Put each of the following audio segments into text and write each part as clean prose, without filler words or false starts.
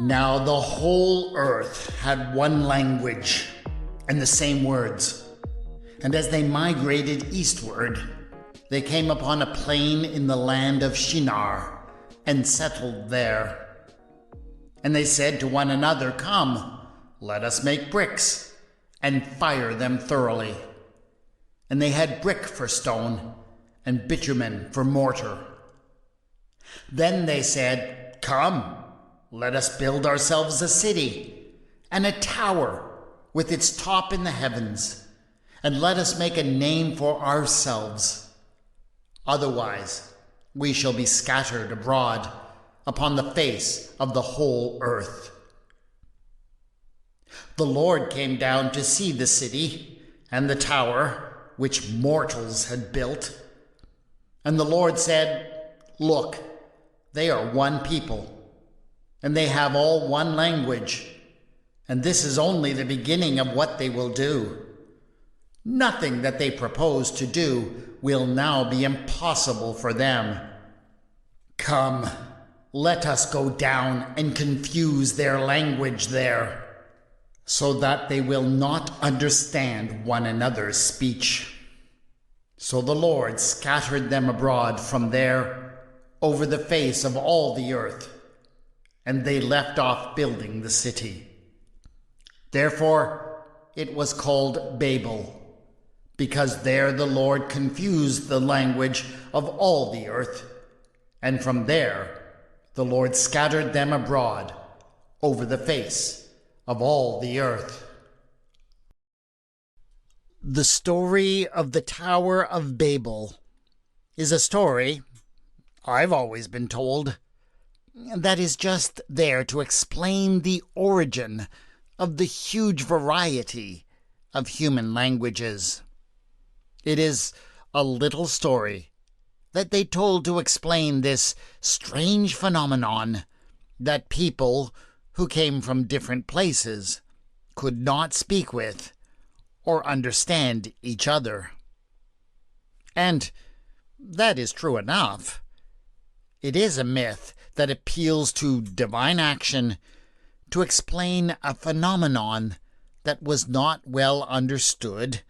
Now the whole earth had one language and the same words. And as they migrated eastward, they came upon a plain in the land of Shinar and settled there. And they said to one another, "Come, let us make bricks and fire them thoroughly." And they had brick for stone and bitumen for mortar. Then they said, "Come, let us build ourselves a city and a tower with its top in the heavens, and let us make a name for ourselves. Otherwise, we shall be scattered abroad upon the face of the whole earth." The Lord came down to see the city and the tower which mortals had built. And the Lord said, "Look, they are one people, and they have all one language, and this is only the beginning of what they will do. Nothing that they propose to do will now be impossible for them. Come, let us go down and confuse their language there, so that they will not understand one another's speech." So the Lord scattered them abroad from there over the face of all the earth, and they left off building the city. Therefore it was called Babel, because there the Lord confused the language of all the earth, and from there the Lord scattered them abroad over the face of all the earth. The story of the Tower of Babel is a story, I've always been told, that is just there to explain the origin of the huge variety of human languages. It is a little story that they told to explain this strange phenomenon that people who came from different places could not speak with or understand each other. And that is true enough. It is a myth that appeals to divine action to explain a phenomenon that was not well understood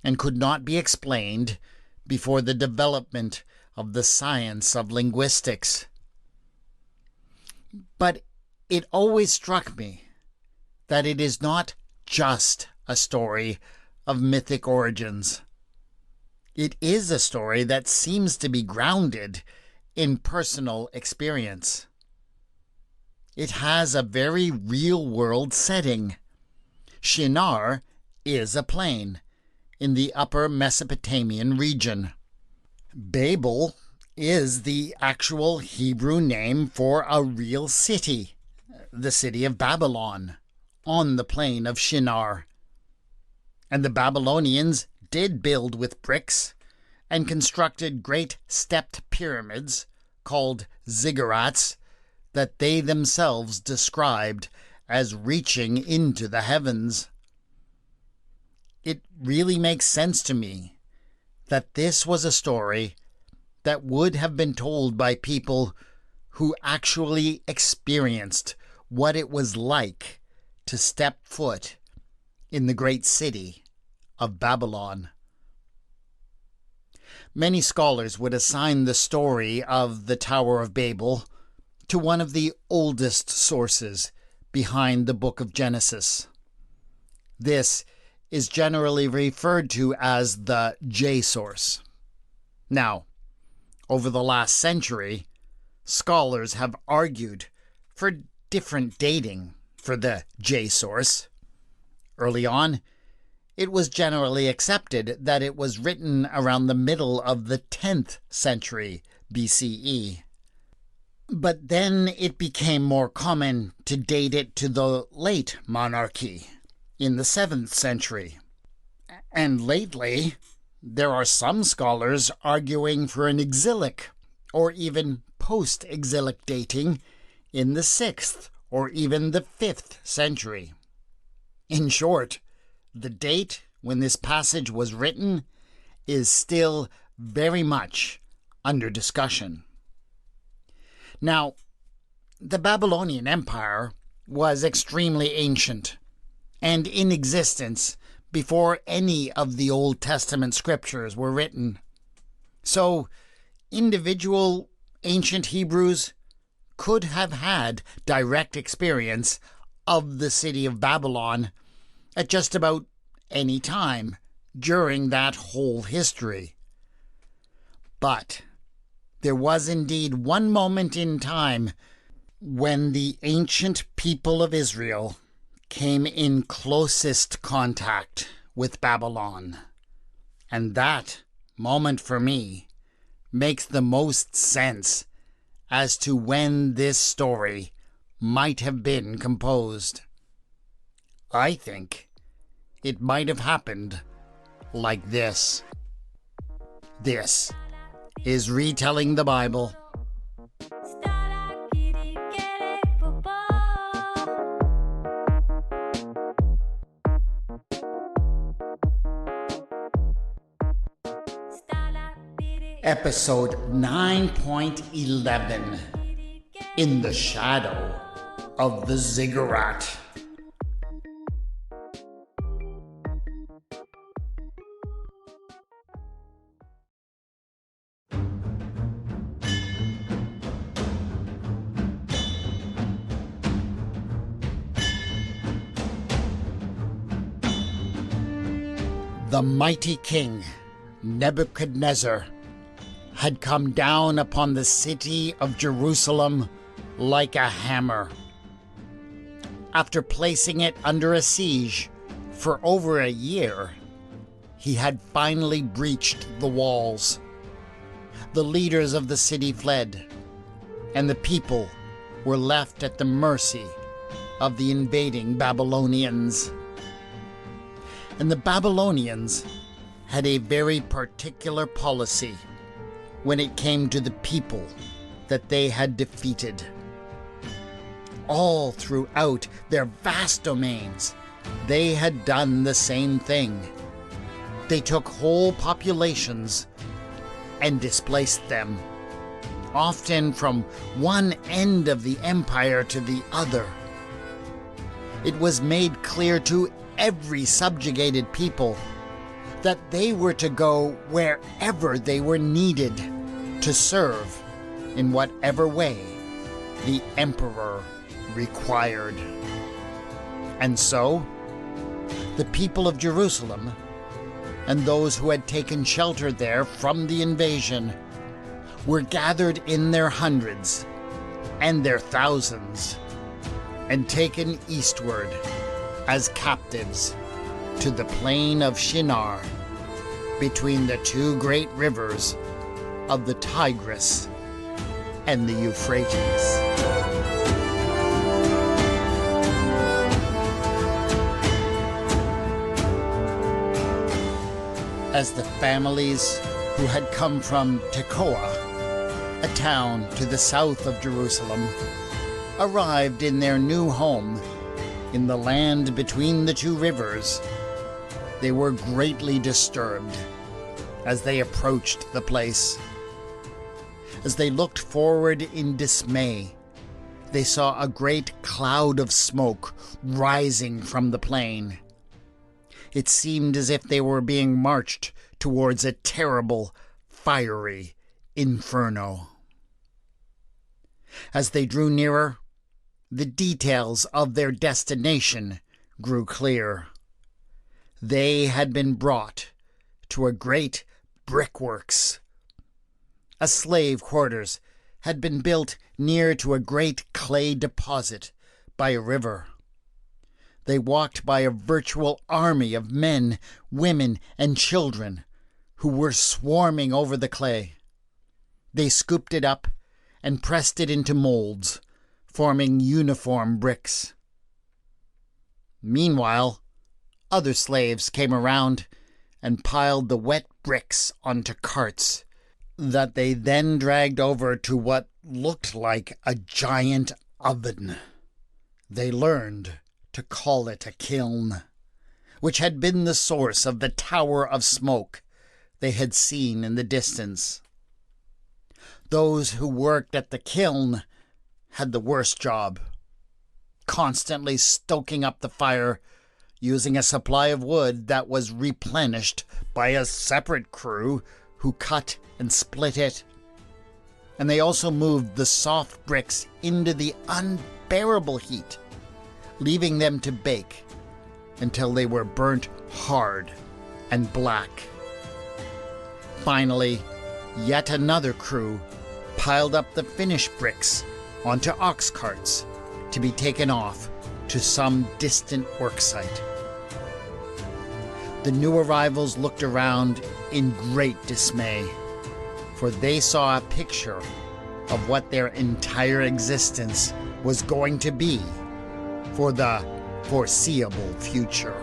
and could not be explained before the development of the science of linguistics. But it always struck me that it is not just a story of mythic origins. It is a story that seems to be grounded in personal experience. It has a very real-world setting. Shinar is a plain in the upper Mesopotamian region. Babel is the actual Hebrew name for a real city, the city of Babylon, on the plain of Shinar. And the Babylonians did build with bricks and constructed great stepped pyramids called ziggurats that they themselves described as reaching into the heavens. It really makes sense to me that this was a story that would have been told by people who actually experienced what it was like to step foot in the great city of Babylon. Many scholars would assign the story of the Tower of Babel to one of the oldest sources behind the book of Genesis. This is generally referred to as the J source. Now, over the last century, scholars have argued for different dating for the J source. Early on, it was generally accepted that it was written around the middle of the 10th century BCE. But then it became more common to date it to the late monarchy in the 7th century. And lately, there are some scholars arguing for an exilic or even post-exilic dating in the 6th or even the 5th century. In short, the date when this passage was written is still very much under discussion. Now, the Babylonian Empire was extremely ancient and in existence before any of the Old Testament scriptures were written. So, individual ancient Hebrews could have had direct experience of the city of Babylon at just about any time during that whole history. But there was indeed one moment in time when the ancient people of Israel came in closest contact with Babylon. And that moment for me makes the most sense as to when this story might have been composed. I think it might have happened like this. This is Retelling the Bible. Episode 9.11, In the Shadow of the Ziggurat. The mighty king, Nebuchadnezzar, had come down upon the city of Jerusalem like a hammer. After placing it under a siege for over a year, he had finally breached the walls. The leaders of the city fled, and the people were left at the mercy of the invading Babylonians. And the Babylonians had a very particular policy when it came to the people that they had defeated. All throughout their vast domains, they had done the same thing. They took whole populations and displaced them, often from one end of the empire to the other. It was made clear to every subjugated people that they were to go wherever they were needed to serve in whatever way the emperor required. And so, the people of Jerusalem and those who had taken shelter there from the invasion were gathered in their hundreds and their thousands and taken eastward as captives to the plain of Shinar between the two great rivers of the Tigris and the Euphrates. As the families who had come from Tekoa, a town to the south of Jerusalem, arrived in their new home in the land between the two rivers, they were greatly disturbed as they approached the place. As they looked forward in dismay, they saw a great cloud of smoke rising from the plain. It seemed as if they were being marched towards a terrible, fiery inferno. As they drew nearer, the details of their destination grew clear. They had been brought to a great brickworks. A slave quarters had been built near to a great clay deposit by a river. They walked by a virtual army of men, women, and children who were swarming over the clay. They scooped it up and pressed it into molds, forming uniform bricks. Meanwhile, other slaves came around and piled the wet bricks onto carts that they then dragged over to what looked like a giant oven. They learned to call it a kiln, which had been the source of the tower of smoke they had seen in the distance. Those who worked at the kiln had the worst job, constantly stoking up the fire using a supply of wood that was replenished by a separate crew who cut and split it. And they also moved the soft bricks into the unbearable heat, leaving them to bake until they were burnt hard and black. Finally, yet another crew piled up the finished bricks onto ox carts to be taken off to some distant worksite. The new arrivals looked around in great dismay, for they saw a picture of what their entire existence was going to be for the foreseeable future.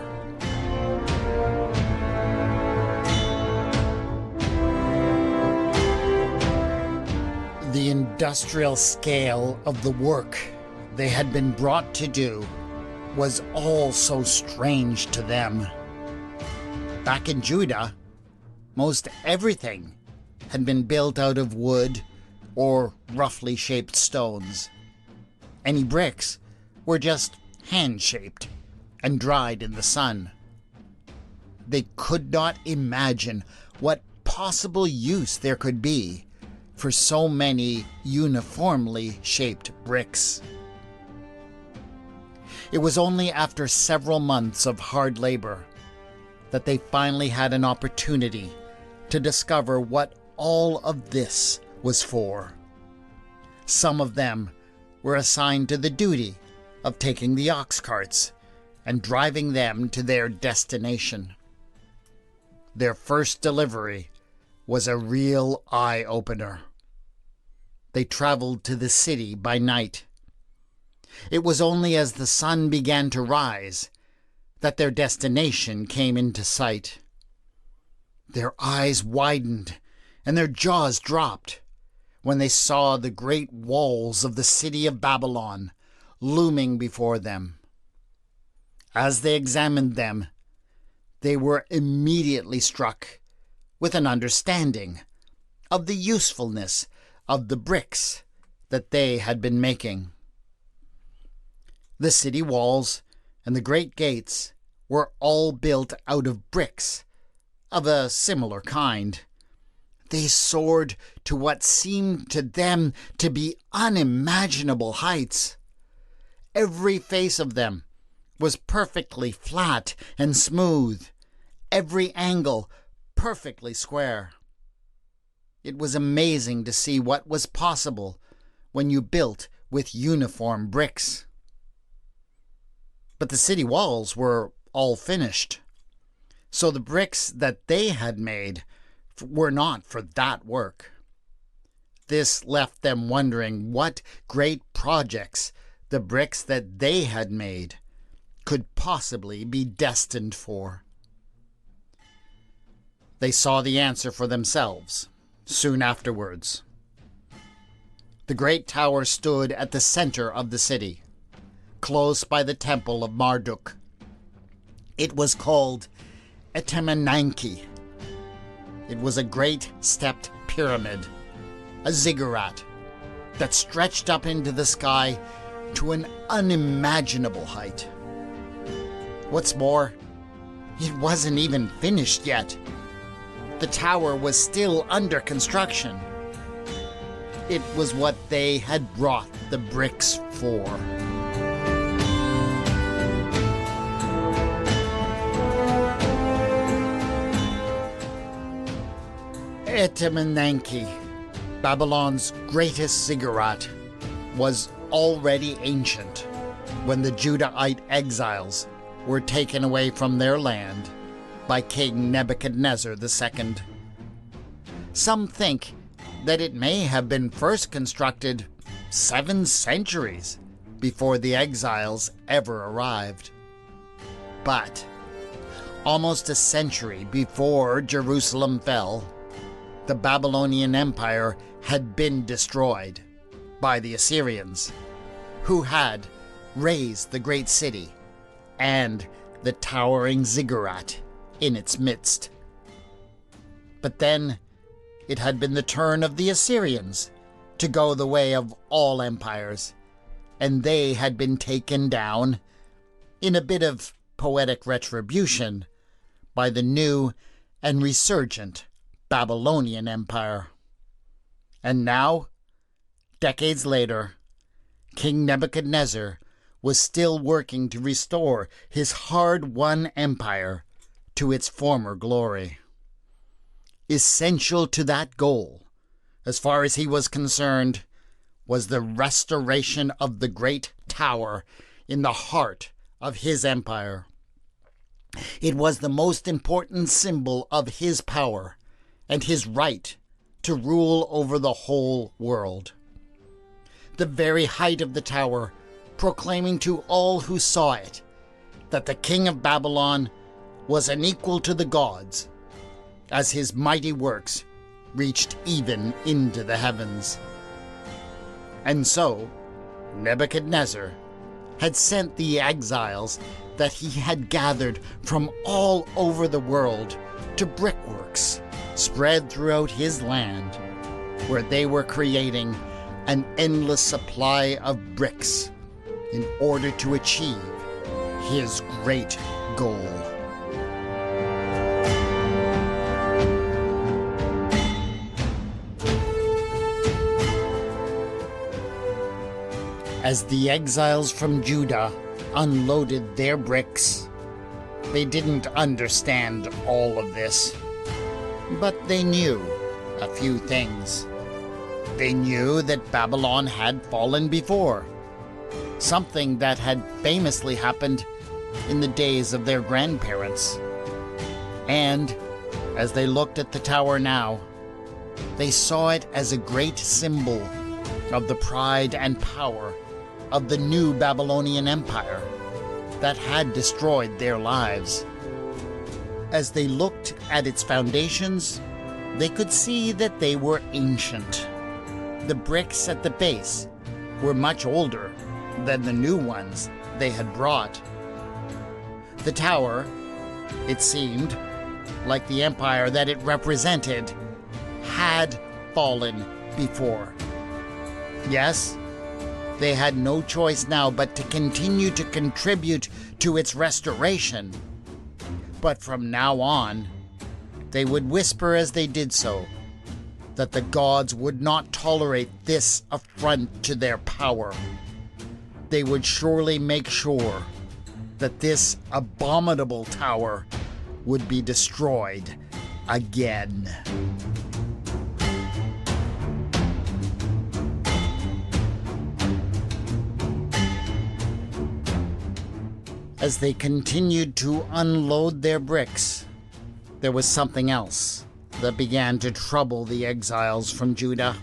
The industrial scale of the work they had been brought to do was all so strange to them. Back in Judah, most everything had been built out of wood or roughly shaped stones. Any bricks were just hand-shaped and dried in the sun. They could not imagine what possible use there could be for so many uniformly shaped bricks. It was only after several months of hard labor that they finally had an opportunity to discover what all of this was for. Some of them were assigned to the duty of taking the ox carts and driving them to their destination. Their first delivery was a real eye-opener. They traveled to the city by night. It was only as the sun began to rise that their destination came into sight. Their eyes widened and their jaws dropped when they saw the great walls of the city of Babylon looming before them. As they examined them, they were immediately struck with an understanding of the usefulness of the bricks that they had been making. The city walls and the great gates were all built out of bricks of a similar kind. They soared to what seemed to them to be unimaginable heights. Every face of them was perfectly flat and smooth, every angle perfectly square. It was amazing to see what was possible when you built with uniform bricks. But the city walls were all finished, so the bricks that they had made were not for that work. This left them wondering what great projects the bricks that they had made could possibly be destined for. They saw the answer for themselves soon afterwards. The great tower stood at the center of the city, close by the temple of Marduk. It was called Etemenanki. It was a great stepped pyramid, a ziggurat, that stretched up into the sky to an unimaginable height. What's more, it wasn't even finished yet. The tower was still under construction. It was what they had brought the bricks for. Etemenanki, Babylon's greatest ziggurat, was already ancient when the Judahite exiles were taken away from their land by King Nebuchadnezzar II. Some think that it may have been first constructed 7 centuries before the exiles ever arrived. But almost a century before Jerusalem fell, the Babylonian Empire had been destroyed by the Assyrians, who had razed the great city and the towering ziggurat in its midst. But then it had been the turn of the Assyrians to go the way of all empires and they had been taken down, in a bit of poetic retribution, by the new and resurgent Babylonian Empire. And now, decades later, King Nebuchadnezzar was still working to restore his hard-won empire to its former glory. Essential to that goal, as far as he was concerned, was the restoration of the great tower in the heart of his empire. It was the most important symbol of his power and his right to rule over the whole world. The very height of the tower, proclaiming to all who saw it that the king of Babylon was unequal to the gods, as his mighty works reached even into the heavens. And so, Nebuchadnezzar had sent the exiles that he had gathered from all over the world to brickworks spread throughout his land, where they were creating an endless supply of bricks in order to achieve his great goal. As the exiles from Judah unloaded their bricks, they didn't understand all of this, but they knew a few things. They knew that Babylon had fallen before, something that had famously happened in the days of their grandparents. And as they looked at the tower now, they saw it as a great symbol of the pride and power of the new Babylonian Empire that had destroyed their lives. As they looked at its foundations, they could see that they were ancient. The bricks at the base were much older than the new ones they had brought. The tower, it seemed, like the empire that it represented, had fallen before. Yes, they had no choice now but to continue to contribute to its restoration. But from now on, they would whisper as they did so that the gods would not tolerate this affront to their power. They would surely make sure that this abominable tower would be destroyed again. As they continued to unload their bricks, there was something else that began to trouble the exiles from Judah.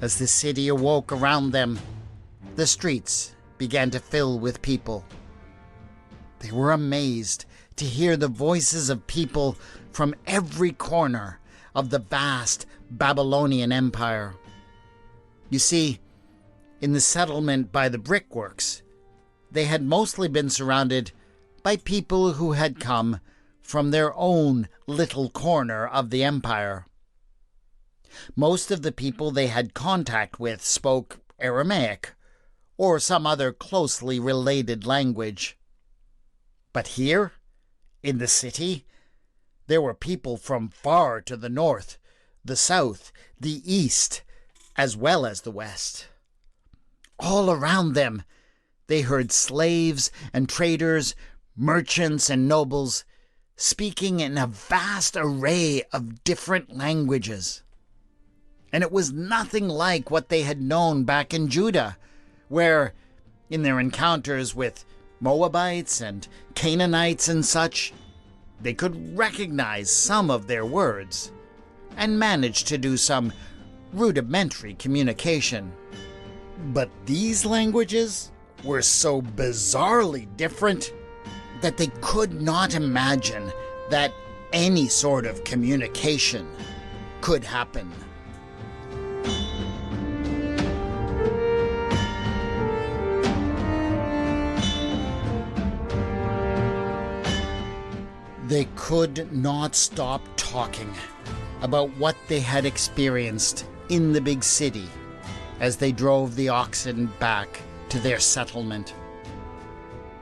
As the city awoke around them, the streets began to fill with people. They were amazed to hear the voices of people from every corner of the vast Babylonian Empire. You see, in the settlement by the brickworks, they had mostly been surrounded by people who had come from their own little corner of the empire. Most of the people they had contact with spoke Aramaic or some other closely related language. But here, in the city, there were people from far to the north, the south, the east, as well as the west. All around them, they heard slaves and traders, merchants and nobles, speaking in a vast array of different languages. And it was nothing like what they had known back in Judah, where, in their encounters with Moabites and Canaanites and such, they could recognize some of their words and manage to do some rudimentary communication. But these languages were so bizarrely different that they could not imagine that any sort of communication could happen. They could not stop talking about what they had experienced in the big city as they drove the oxen back to their settlement.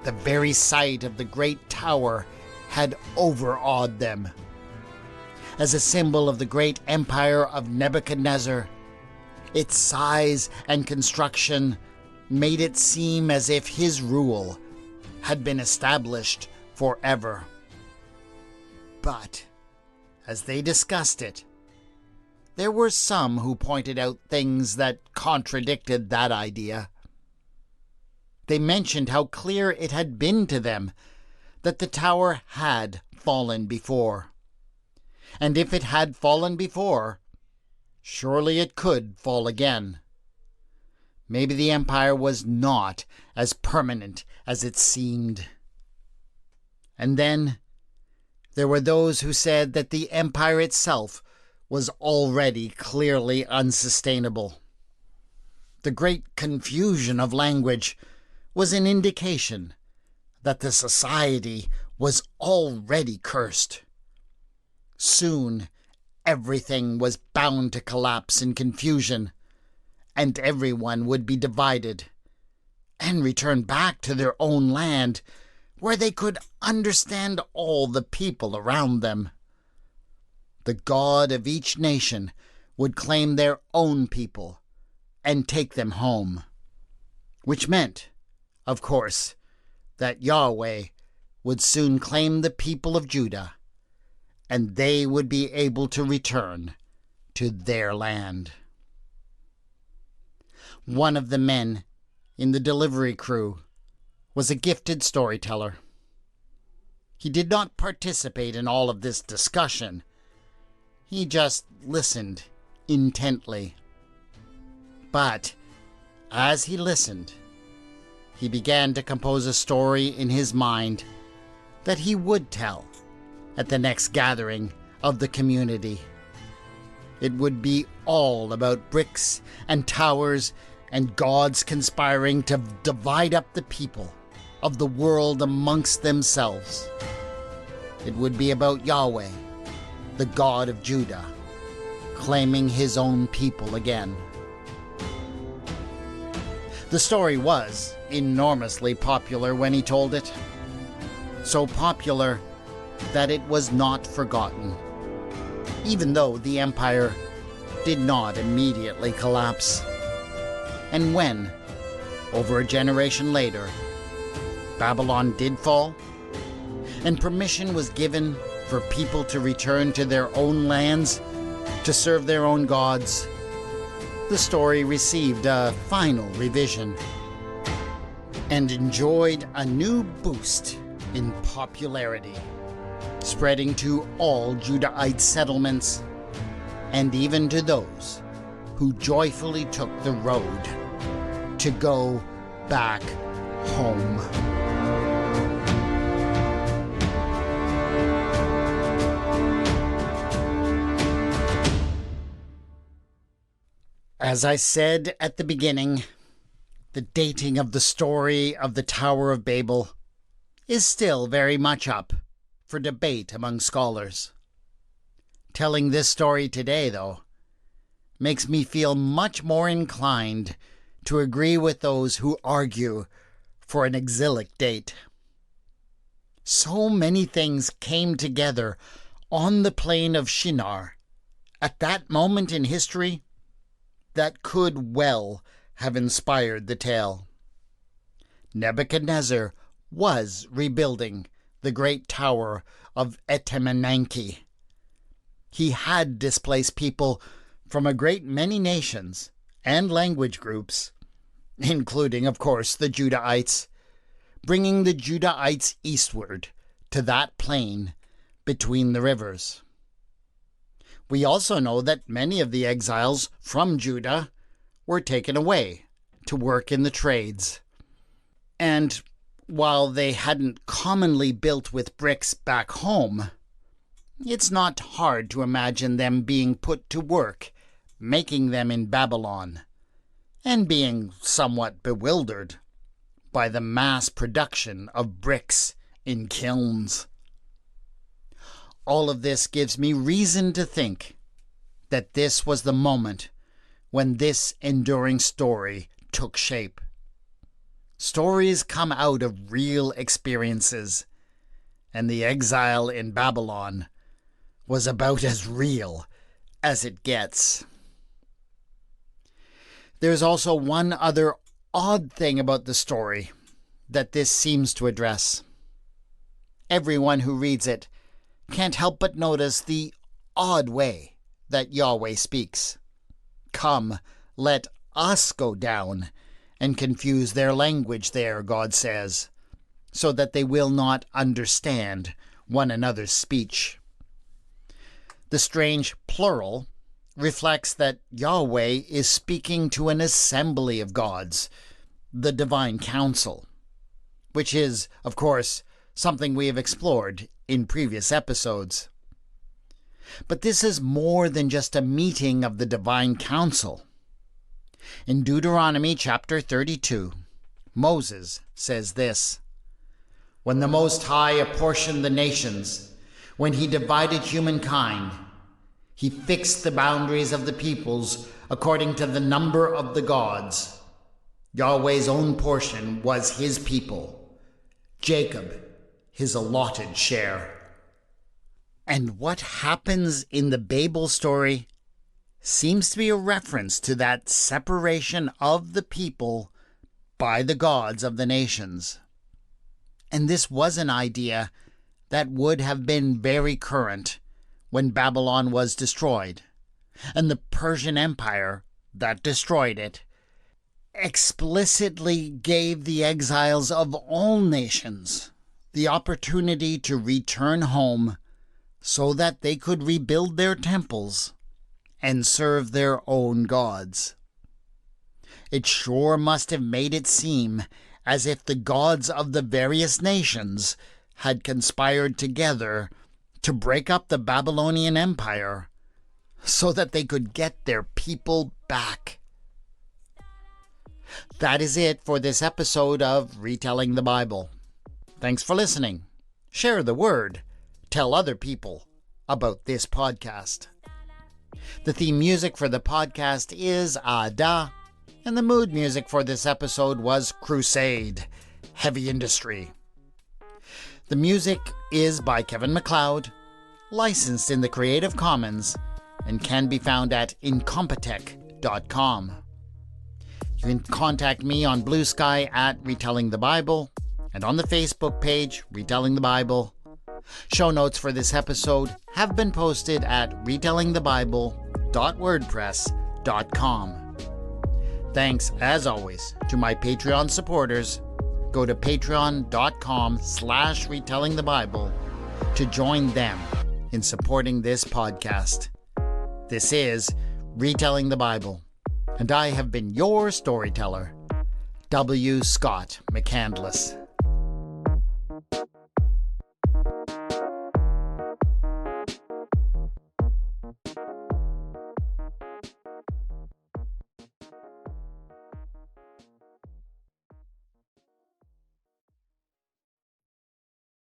The very sight of the great tower had overawed them. As a symbol of the great empire of Nebuchadnezzar, its size and construction made it seem as if his rule had been established forever. But, as they discussed it, there were some who pointed out things that contradicted that idea. They mentioned how clear it had been to them that the tower had fallen before. And if it had fallen before, surely it could fall again. Maybe the empire was not as permanent as it seemed. And then there were those who said that the empire itself was already clearly unsustainable. The great confusion of language was an indication that the society was already cursed. Soon, everything was bound to collapse in confusion, and everyone would be divided and return back to their own land, where they could understand all the people around them. The God of each nation would claim their own people and take them home, which meant, of course, that Yahweh would soon claim the people of Judah, and they would be able to return to their land. One of the men in the delivery crew was a gifted storyteller. He did not participate in all of this discussion. He just listened intently. But as he listened, he began to compose a story in his mind that he would tell at the next gathering of the community. It would be all about bricks and towers and gods conspiring to divide up the people of the world amongst themselves. It would be about Yahweh, the God of Judah, claiming his own people again. The story was enormously popular when he told it. So popular that it was not forgotten, even though the empire did not immediately collapse. And when, over a generation later, Babylon did fall, and permission was given for people to return to their own lands to serve their own gods, the story received a final revision and enjoyed a new boost in popularity, spreading to all Judahite settlements and even to those who joyfully took the road to go back home. As I said at the beginning, the dating of the story of the Tower of Babel is still very much up for debate among scholars. Telling this story today, though, makes me feel much more inclined to agree with those who argue for an exilic date. So many things came together on the plain of Shinar at that moment in history that could well have inspired the tale. Nebuchadnezzar was rebuilding the great tower of Etemenanki. He had displaced people from a great many nations and language groups, including, of course, the Judahites, bringing the Judahites eastward to that plain between the rivers. We also know that many of the exiles from Judah were taken away to work in the trades. And while they hadn't commonly built with bricks back home, it's not hard to imagine them being put to work, making them in Babylon, and being somewhat bewildered by the mass production of bricks in kilns. All of this gives me reason to think that this was the moment when this enduring story took shape. Stories come out of real experiences, and the exile in Babylon was about as real as it gets. There's also one other odd thing about the story that this seems to address. Everyone who reads it can't help but notice the odd way that Yahweh speaks. Come, let us go down and confuse their language there, God says, so that they will not understand one another's speech. The strange plural reflects that Yahweh is speaking to an assembly of gods, the divine council, which is, of course, something we have explored in previous episodes. But this is more than just a meeting of the divine council. In Deuteronomy chapter 32, Moses says this: "When the Most High apportioned the nations, when he divided humankind, he fixed the boundaries of the peoples according to the number of the gods. Yahweh's own portion was his people, Jacob his allotted share." And what happens in the Babel story seems to be a reference to that separation of the people by the gods of the nations. And this was an idea that would have been very current when Babylon was destroyed, and the Persian Empire that destroyed it explicitly gave the exiles of all nations the opportunity to return home so that they could rebuild their temples and serve their own gods. It sure must have made it seem as if the gods of the various nations had conspired together to break up the Babylonian Empire so that they could get their people back. That is it for this episode of Retelling the Bible. Thanks for listening. Share the word. Tell other people about this podcast. The theme music for the podcast is Ada, and the mood music for this episode was Crusade, Heavy Industry. The music is by Kevin MacLeod, licensed in the Creative Commons, and can be found at incompetech.com. You can contact me on Bluesky at Retelling the Bible, and on the Facebook page, Retelling the Bible. Show notes for this episode have been posted at retellingthebible.wordpress.com. Thanks, as always, to my Patreon supporters. Go to patreon.com/retellingthebible to join them in supporting this podcast. This is Retelling the Bible, and I have been your storyteller, W. Scott McCandless.